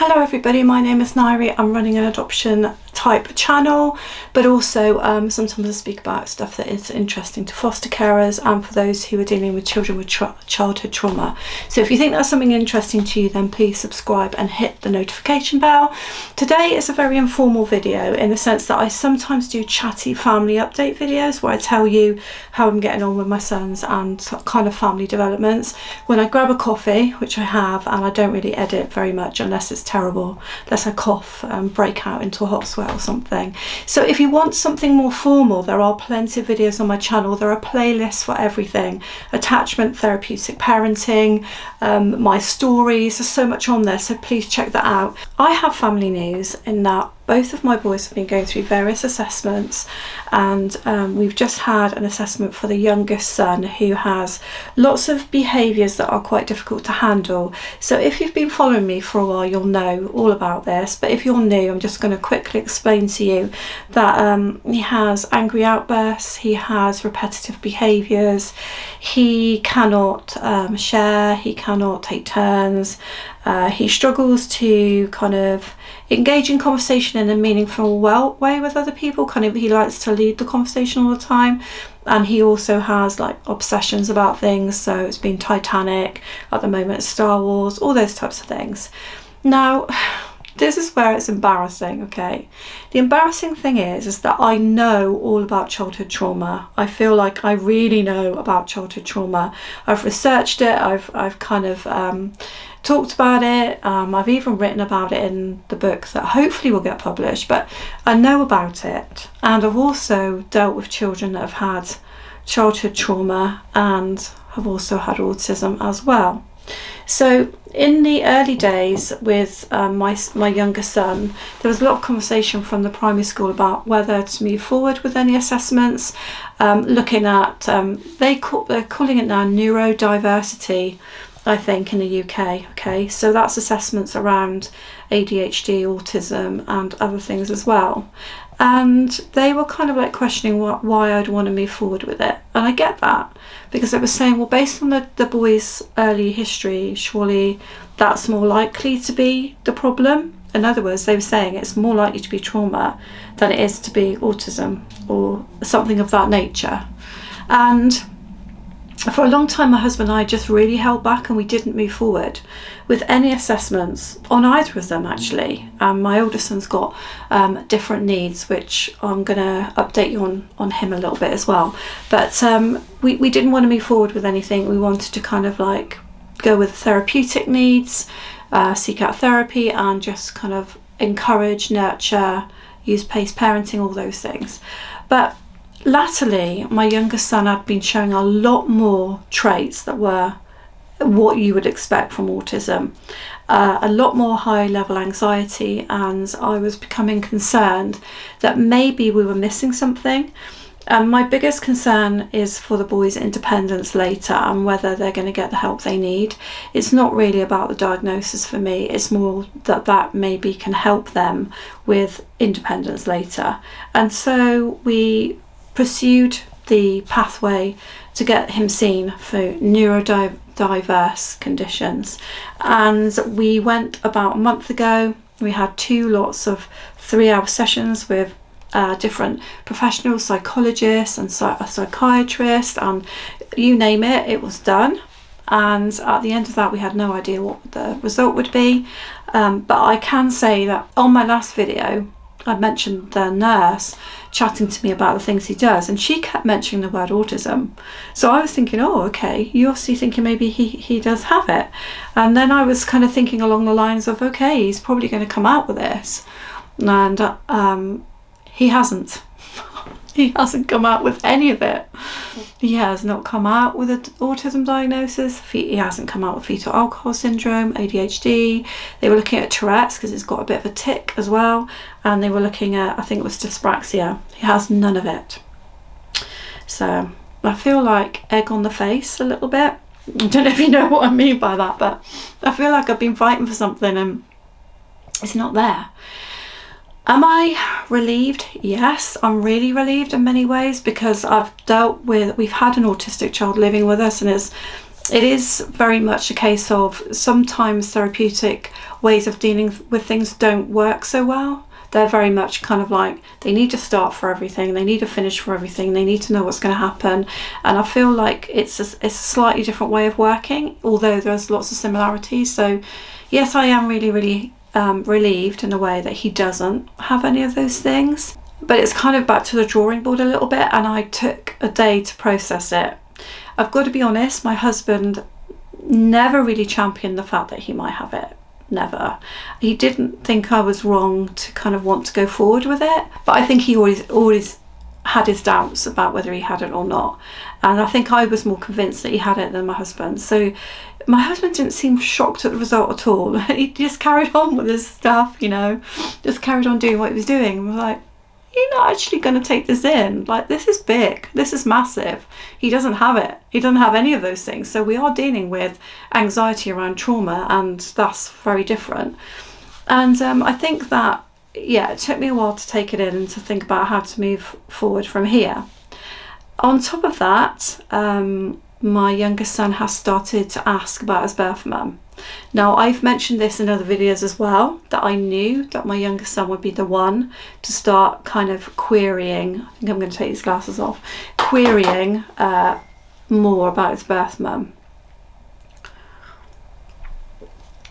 Hello everybody, my name is Nairi. I'm running an adoption type channel, but also sometimes I speak about stuff that is interesting to foster carers and for those who are dealing with children with childhood trauma. So if you think that's something interesting to you, then please subscribe and hit the notification bell. Today is a very informal video in the sense that I sometimes do chatty family update videos where I tell you how I'm getting on with my sons and kind of family developments when I grab a coffee, which I have, and I don't really edit very much unless it's terrible, unless I cough and break out into a hot sweat or something. So if you want something more formal, there are plenty of videos on my channel. There are playlists for everything: attachment, therapeutic parenting, my stories. There's so much on there, so please check that out. I have family news in that both of my boys have been going through various assessments, and we've just had an assessment for the youngest son who has lots of behaviours that are quite difficult to handle. So if you've been following me for a while, you'll know all about this, but if you're new, I'm just going to quickly explain to you that he has angry outbursts, he has repetitive behaviours, he cannot share, he cannot take turns, he struggles to kind of engage in conversation in a meaningful way with other people. He likes to lead the conversation all the time, and he also has like obsessions about things. So it's been Titanic, at the moment Star Wars, all those types of things. Now this is where it's embarrassing, okay? The embarrassing thing is that I know all about childhood trauma. I feel like I really know about childhood trauma. I've researched it, I've kind of talked about it, I've even written about it in the book that hopefully will get published, but I know about it. And I've also dealt with children that have had childhood trauma and have also had autism as well. So in the early days with my younger son, there was a lot of conversation from the primary school about whether to move forward with any assessments, looking at, they're calling it now neurodiversity, I think, in the UK. Okay, so that's assessments around ADHD, autism and other things as well. And they were kind of like questioning why I'd want to move forward with it. And I get that, because they were saying, well, based on the boy's early history, surely that's more likely to be the problem. In other words, they were saying it's more likely to be trauma than it is to be autism or something of that nature. And for a long time, my husband and I just really held back, and we didn't move forward with any assessments on either of them, actually. My oldest son's got different needs, which I'm going to update you on him a little bit as well. But we didn't want to move forward with anything. We wanted to kind of like go with therapeutic needs, seek out therapy, and just kind of encourage, nurture, use paced parenting, all those things. But latterly, my youngest son had been showing a lot more traits that were what you would expect from autism, a lot more high level anxiety, and I was becoming concerned that maybe we were missing something. My biggest concern is for the boys' independence later and whether they're going to get the help they need. It's not really about the diagnosis for me, it's more that maybe can help them with independence later. And so we pursued the pathway to get him seen for neurodiverse conditions, and we went about a month ago. We had 2 lots of 3-hour sessions with different professionals, psychologists and a psychiatrist, and you name it, it was done. And at the end of that, we had no idea what the result would be, but I can say that on my last video I mentioned the nurse chatting to me about the things he does, and she kept mentioning the word autism. So I was thinking, oh, okay, you're obviously thinking maybe he does have it. And then I was kind of thinking along the lines of, okay, he's probably going to come out with this. And he hasn't. He hasn't come out with any of it. He has not come out with an autism diagnosis. He hasn't come out with fetal alcohol syndrome, ADHD. They were looking at Tourette's because he's got a bit of a tic as well. And they were looking at, I think it was dyspraxia. He has none of it. So I feel like egg on the face a little bit. I don't know if you know what I mean by that, but I feel like I've been fighting for something and it's not there. Am I relieved? Yes, I'm really relieved in many ways, because we've had an autistic child living with us, and it is very much a case of sometimes therapeutic ways of dealing with things don't work so well. They're very much kind of like, they need to start for everything, they need to finish for everything, they need to know what's going to happen. And I feel like it's a slightly different way of working, although there's lots of similarities. So yes, I am really, really relieved in a way that he doesn't have any of those things. But it's kind of back to the drawing board a little bit, and I took a day to process it. I've got to be honest, my husband never really championed the fact that he might have it. Never. He didn't think I was wrong to kind of want to go forward with it, but I think he always had his doubts about whether he had it or not. And I think I was more convinced that he had it than my husband. So my husband didn't seem shocked at the result at all. He just carried on with his stuff, you know, just carried on doing what he was doing. And we're like, you're not actually going to take this in. Like, this is big. This is massive. He doesn't have it. He doesn't have any of those things. So we are dealing with anxiety around trauma, and that's very different. And I think that, yeah, it took me a while to take it in and to think about how to move forward from here. On top of that, my youngest son has started to ask about his birth mum. Now, I've mentioned this in other videos as well, that I knew that my youngest son would be the one to start kind of querying, I think I'm going to take these glasses off, querying more about his birth mum.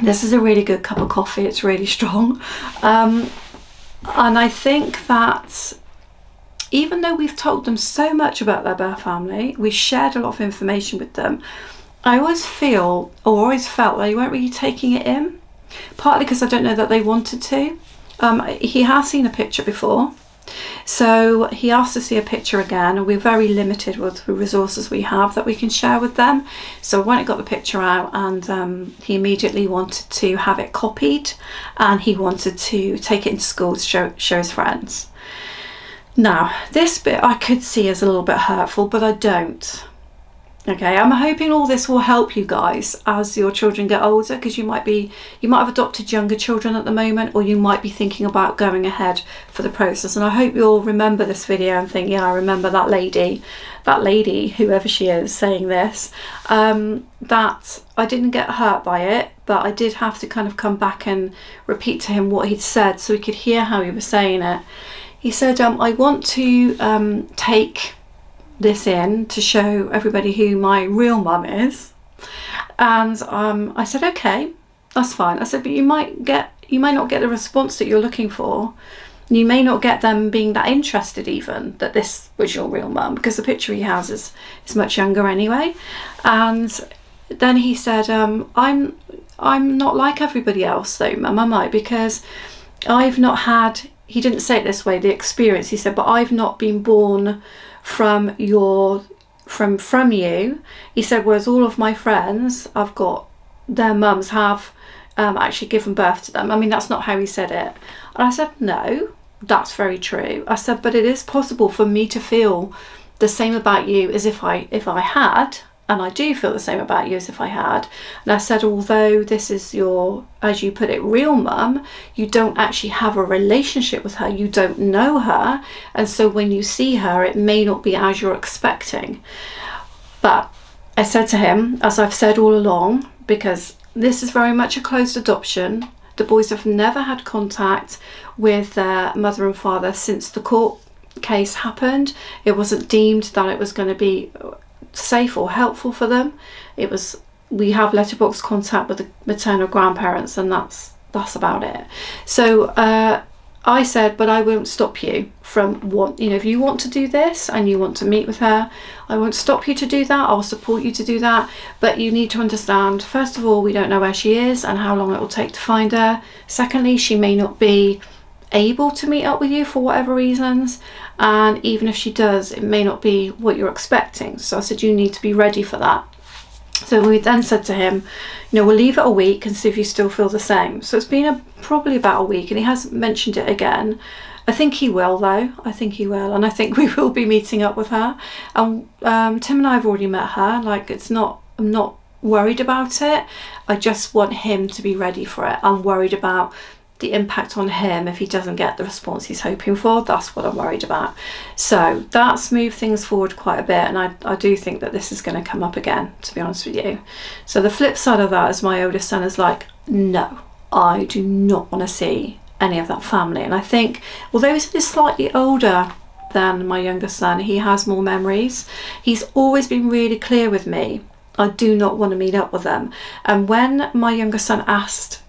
This is a really good cup of coffee, it's really strong. And I think that even though we've told them so much about their birth family, we shared a lot of information with them, I always felt they weren't really taking it in, partly because I don't know that they wanted to. He has seen a picture before, so he asked to see a picture again, and we're very limited with the resources we have that we can share with them. So I went and got the picture out, and he immediately wanted to have it copied, and he wanted to take it into school to show his friends. Now, this bit I could see as a little bit hurtful, but I don't. Okay, I'm hoping all this will help you guys as your children get older, because you might have adopted younger children at the moment, or you might be thinking about going ahead for the process. And I hope you'll remember this video and think, yeah, I remember that lady, whoever she is, saying this, that I didn't get hurt by it, but I did have to kind of come back and repeat to him what he'd said so he could hear how he was saying it. He said, I want to take this in to show everybody who my real mum is. And I said, okay, that's fine. I said, but you might not get the response that you're looking for. You may not get them being that interested even that this was your real mum, because the picture he has is much younger anyway. And then he said, I'm not like everybody else though, mum, am I? Because I've not had, he didn't say it this way, the experience, he said, but I've not been born from you. He said, whereas all of my friends, I've got, their mums have actually given birth to them. I mean, that's not how he said it. And I said, no, that's very true. I said, but it is possible for me to feel the same about you as if I had, and I do feel the same about you as if I had. And I said, although this is your, as you put it, real mum, you don't actually have a relationship with her, you don't know her, and so when you see her, it may not be as you're expecting. But I said to him, as I've said all along, because this is very much a closed adoption, the boys have never had contact with their mother and father since the court case happened. It wasn't deemed that it was going to be safe or helpful for them. It was, we have letterbox contact with the maternal grandparents, and that's about it. So I said, but I won't stop you from if you want to do this and you want to meet with her, I won't stop you to do that. I'll support you to do that, but you need to understand, first of all, we don't know where she is and how long it will take to find her. Secondly, she may not be able to meet up with you for whatever reasons, and even if she does, it may not be what you're expecting. So I said, you need to be ready for that. So we then said to him, we'll leave it a week and see if you still feel the same. So it's been probably about a week, and he hasn't mentioned it again. I think he will though. I think he will, and I think we will be meeting up with her. And Tim and I have already met her. Like, I'm not worried about it. I just want him to be ready for it. I'm worried about the impact on him if he doesn't get the response he's hoping for. That's what I'm worried about. So that's moved things forward quite a bit, and I do think that this is going to come up again, to be honest with you. So the flip side of that is my oldest son is like, no, I do not want to see any of that family. And I think, although he's slightly older than my younger son, he has more memories. He's always been really clear with me, I do not want to meet up with them. And when my younger son asked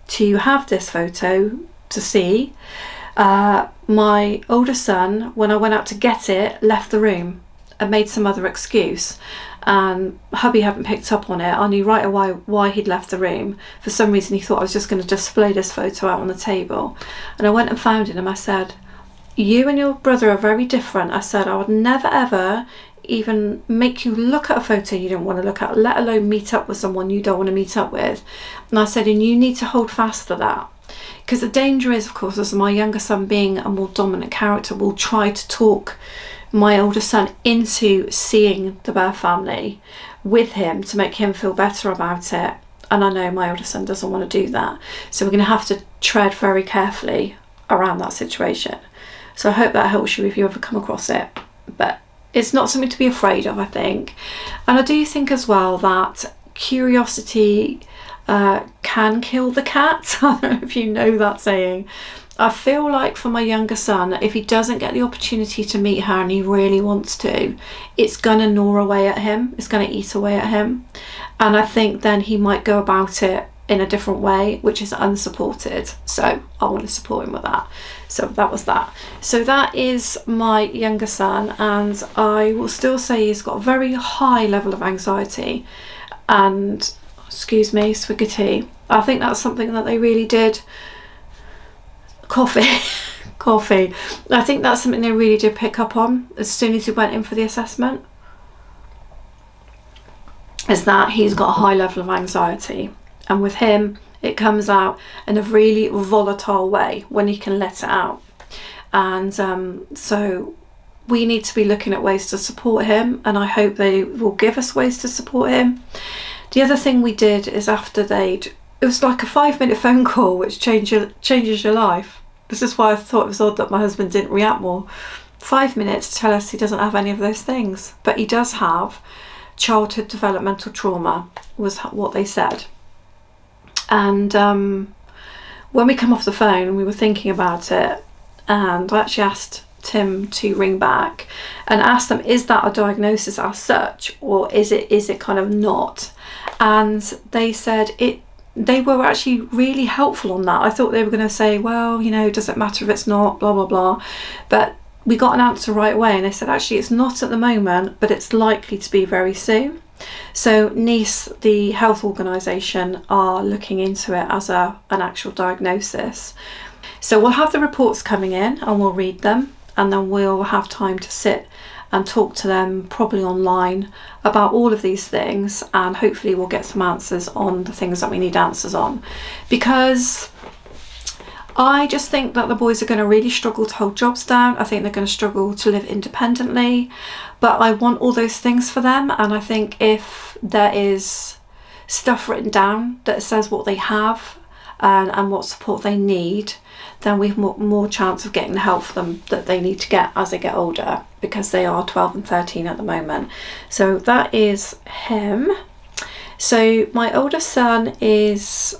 to have this photo to see, my older son, when I went out to get it, left the room and made some other excuse, and hubby hadn't picked up on it. I knew right away why he'd left the room. For some reason he thought I was just going to display this photo out on the table, and I went and found him. I said, you and your brother are very different. I said, I would never ever even make you look at a photo you don't want to look at, let alone meet up with someone you don't want to meet up with. And I said, and you need to hold fast to that, because the danger is, of course, as my younger son, being a more dominant character, will try to talk my older son into seeing the birth family with him to make him feel better about it. And I know my older son doesn't want to do that, so we're going to have to tread very carefully around that situation. So I hope that helps you if you ever come across it. But it's not something to be afraid of, I think. And I do think as well that curiosity can kill the cat. I don't know if you know that saying. I feel like for my younger son, if he doesn't get the opportunity to meet her and he really wants to, it's going to gnaw away at him. It's going to eat away at him. And I think then he might go about it in a different way, which is unsupported. So I want to support him with that. So that was that. So that is my younger son, and I will still say he's got a very high level of anxiety. And excuse me, swig of tea. I think that's something that they really did. Coffee. I think that's something they really did pick up on as soon as he went in for the assessment, is that he's got a high level of anxiety. And with him, it comes out in a really volatile way when he can let it out. And so we need to be looking at ways to support him, and I hope they will give us ways to support him. The other thing we did is after it was like a 5-minute phone call which changes your life. This is why I thought it was odd that my husband didn't react more. 5 minutes to tell us he doesn't have any of those things, but he does have childhood developmental trauma, was what they said. And when we come off the phone, we were thinking about it, and I actually asked Tim to ring back and ask them, is that a diagnosis as such, or is it kind of not? And they said they were actually really helpful on that. I thought they were going to say, well, does it matter if it's not, blah blah blah, but we got an answer right away, and they said actually it's not at the moment, but it's likely to be very soon. So NICE, the health organisation, are looking into it as an actual diagnosis. So we'll have the reports coming in and we'll read them, and then we'll have time to sit and talk to them, probably online, about all of these things, and hopefully we'll get some answers on the things that we need answers on. Because I just think that the boys are going to really struggle to hold jobs down. I think they're going to struggle to live independently, but I want all those things for them. And I think if there is stuff written down that says what they have and what support they need, then we've more chance of getting the help for them that they need to get as they get older, because they are 12 and 13 at the moment. So that is him. So my oldest son is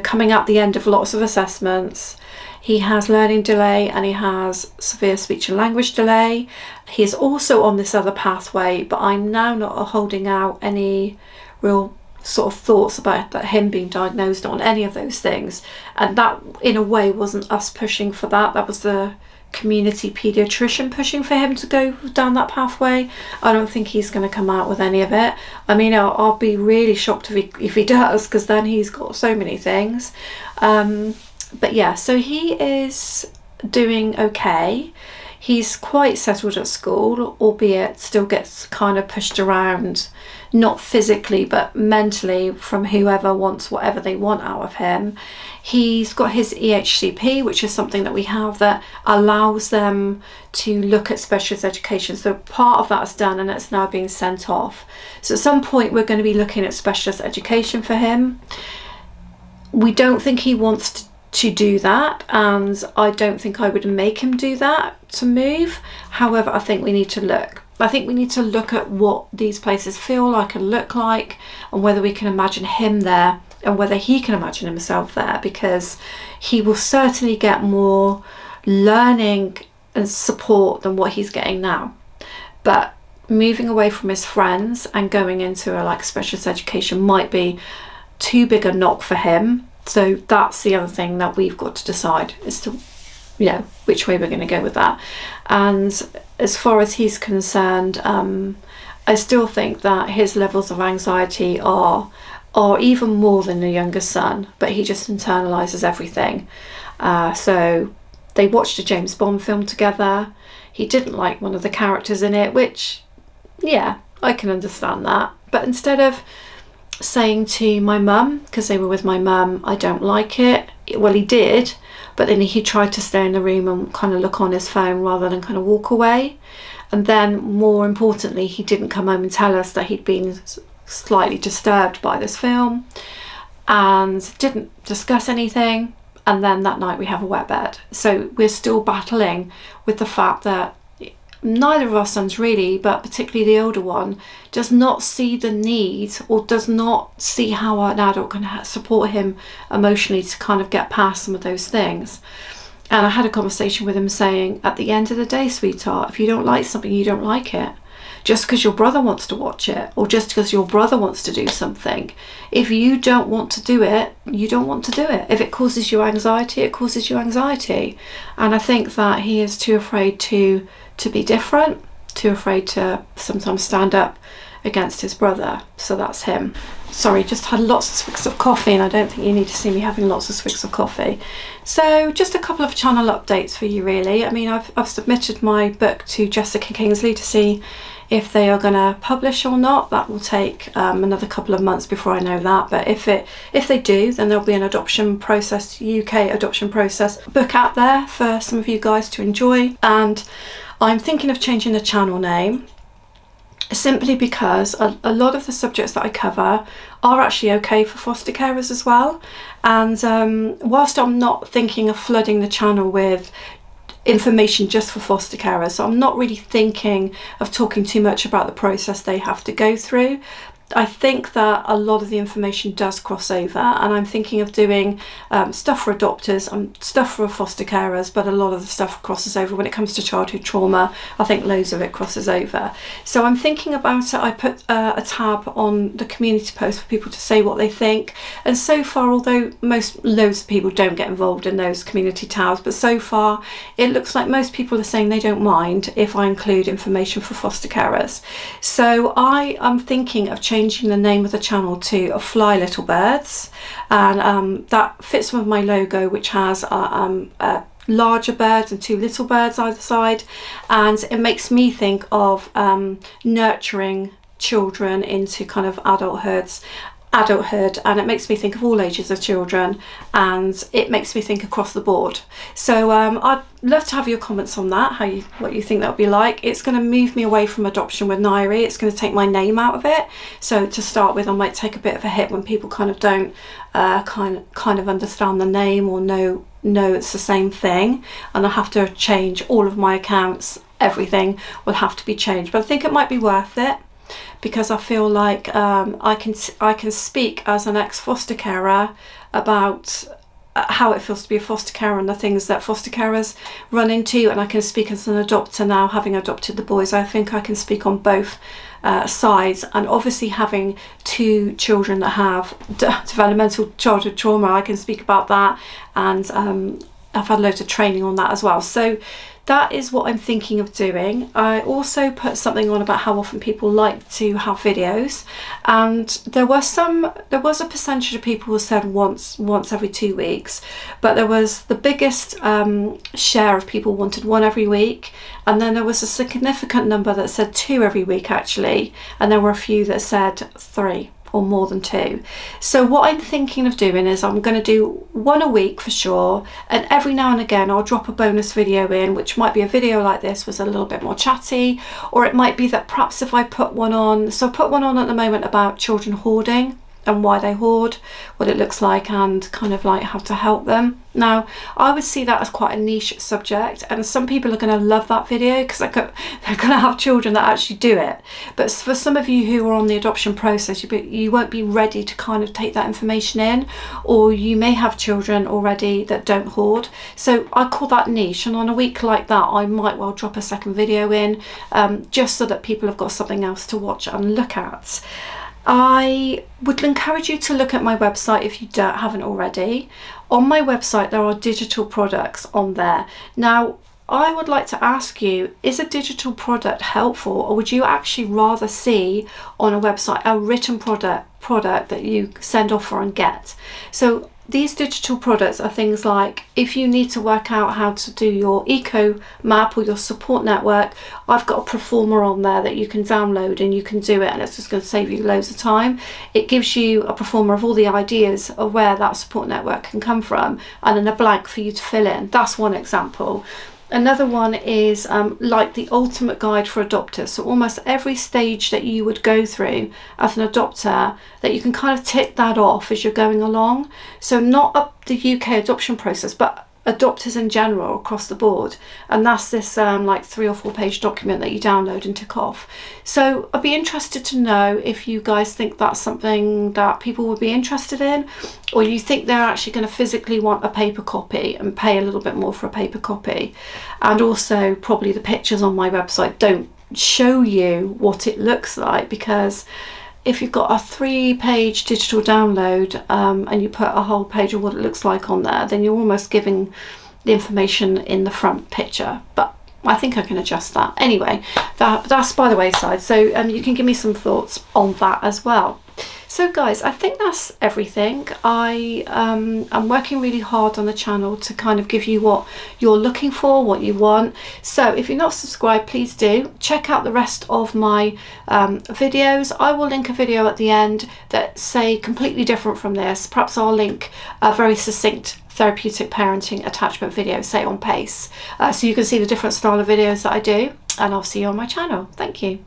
coming up the end of lots of assessments. He has learning delay and he has severe speech and language delay. He is also on this other pathway, but I'm now not holding out any real sort of thoughts about him being diagnosed on any of those things. And that, in a way, wasn't us pushing for that. That was the community paediatrician pushing for him to go down that pathway. I don't think he's going to come out with any of it. I mean, I'll be really shocked if he does, because then he's got so many things. But yeah, so he is doing okay. He's quite settled at school, albeit still gets kind of pushed around, not physically but mentally, from whoever wants whatever they want out of him. He's got his EHCP, which is something that we have that allows them to look at specialist education. So part of that is done and it's now being sent off. So at some point we're going to be looking at specialist education for him. We don't think he wants to do that, and I don't think I would make him do that to move. However, I think we need to look. I think we need to look at what these places feel like and look like, and whether we can imagine him there and whether he can imagine himself there, because he will certainly get more learning and support than what he's getting now. But moving away from his friends and going into a like specialist education might be too big a knock for him. So that's the other thing that we've got to decide, as to, you know, which way we're going to go with that. And as far as he's concerned, I still think that his levels of anxiety are even more than the younger son, but he just internalizes everything. So they watched a James Bond film together. He didn't like one of the characters in it, which, yeah, I can understand that. But instead of saying to my mum, because they were with my mum, I don't like it, well, he did, but then he tried to stay in the room and kind of look on his phone rather than kind of walk away. And then, more importantly, he didn't come home and tell us that he'd been slightly disturbed by this film, and didn't discuss anything. And then that night we have a wet bed. So we're still battling with the fact that neither of our sons really, but particularly the older one, does not see the need, or does not see how an adult can support him emotionally to kind of get past some of those things. And I had a conversation with him saying, at the end of the day, sweetheart, if you don't like something, you don't like it. Just because your brother wants to watch it, or just because your brother wants to do something, if you don't want to do it, you don't want to do it. If it causes you anxiety, it causes you anxiety. And I think that he is too afraid to be different, too afraid to sometimes stand up against his brother. So that's him. Sorry, just had lots of swigs of coffee, and I don't think you need to see me having lots of swigs of coffee. So just a couple of channel updates for you really. I mean, I've submitted my book to Jessica Kingsley to see if they are going to publish or not. That will take another couple of months before I know that, but if they do, then there'll be an adoption process, UK adoption process book out there for some of you guys to enjoy. And I'm thinking of changing the channel name, simply because a lot of the subjects that I cover are actually okay for foster carers as well. And whilst I'm not thinking of flooding the channel with information just for foster carers, so I'm not really thinking of talking too much about the process they have to go through. I think that a lot of the information does cross over, and I'm thinking of doing stuff for adopters, stuff for foster carers, but a lot of the stuff crosses over. When it comes to childhood trauma, I think loads of it crosses over. So I'm thinking about it. I put a tab on the community post for people to say what they think, and so far, although loads of people don't get involved in those community tabs, but so far it looks like most people are saying they don't mind if I include information for foster carers. So I am thinking of changing the name of the channel to Fly Little Birds, and that fits with my logo, which has larger birds and two little birds either side, and it makes me think of nurturing children into kind of adulthood, and it makes me think of all ages of children, and it makes me think across the board. So I'd love to have your comments on that, what you think that would be like. It's going to move me away from adoption with Nairi. It's going to take my name out of it. So to start with, I might take a bit of a hit when people kind of don't kind of understand the name or know it's the same thing, and I have to change all of my accounts. Everything will have to be changed, but I think it might be worth it, because I feel like I can speak as an ex-foster carer about how it feels to be a foster carer and the things that foster carers run into, and I can speak as an adopter now, having adopted the boys. I think I can speak on both sides, and obviously having two children that have developmental childhood trauma, I can speak about that, and I've had loads of training on that as well. So that is what I'm thinking of doing. I also put something on about how often people like to have videos, and there was a percentage of people who said once every 2 weeks, but there was the biggest share of people wanted one every week, and then there was a significant number that said 2 every week actually, and there were a few that said 3 or more than 2. So what I'm thinking of doing is I'm going to do 1 a week for sure, and every now and again I'll drop a bonus video in, which might be a video like this was a little bit more chatty, or it might be that perhaps if I put one on, so I put one on at the moment about children hoarding and why they hoard, what it looks like, and kind of like how to help them. Now, I would see that as quite a niche subject, and some people are going to love that video because they're going to have children that actually do it. But for some of you who are on the adoption process, you won't be ready to kind of take that information in, or you may have children already that don't hoard. So I call that niche, and on a week like that, I might well drop a second video in, just so that people have got something else to watch and look at. I would encourage you to look at my website if you haven't already. On my website, there are digital products on there. Now, I would like to ask you, is a digital product helpful, or would you actually rather see on a website a written product that you send off for and get? So these digital products are things like, if you need to work out how to do your eco map or your support network, I've got a performer on there that you can download and you can do it, and it's just going to save you loads of time. It gives you a performer of all the ideas of where that support network can come from, and then a blank for you to fill in. That's one example. Another one is like the ultimate guide for adopters. So almost every stage that you would go through as an adopter, that you can kind of tick that off as you're going along. So not up the UK adoption process, but adopters in general across the board. And that's this like 3 or 4 page document that you download and tick off. So I'd be interested to know if you guys think that's something that people would be interested in, or you think they're actually going to physically want a paper copy and pay a little bit more for a paper copy. And also probably the pictures on my website don't show you what it looks like, because if you've got a 3-page digital download and you put a whole page of what it looks like on there, then you're almost giving the information in the front picture. But I think I can adjust that. Anyway, that's by the wayside. So you can give me some thoughts on that as well. So guys, I think that's everything. I'm working really hard on the channel to kind of give you what you're looking for, what you want. So if you're not subscribed, please do. Check out the rest of my videos. I will link a video at the end that say completely different from this. Perhaps I'll link a very succinct therapeutic parenting attachment video, say on pace, so you can see the different style of videos that I do, and I'll see you on my channel. Thank you.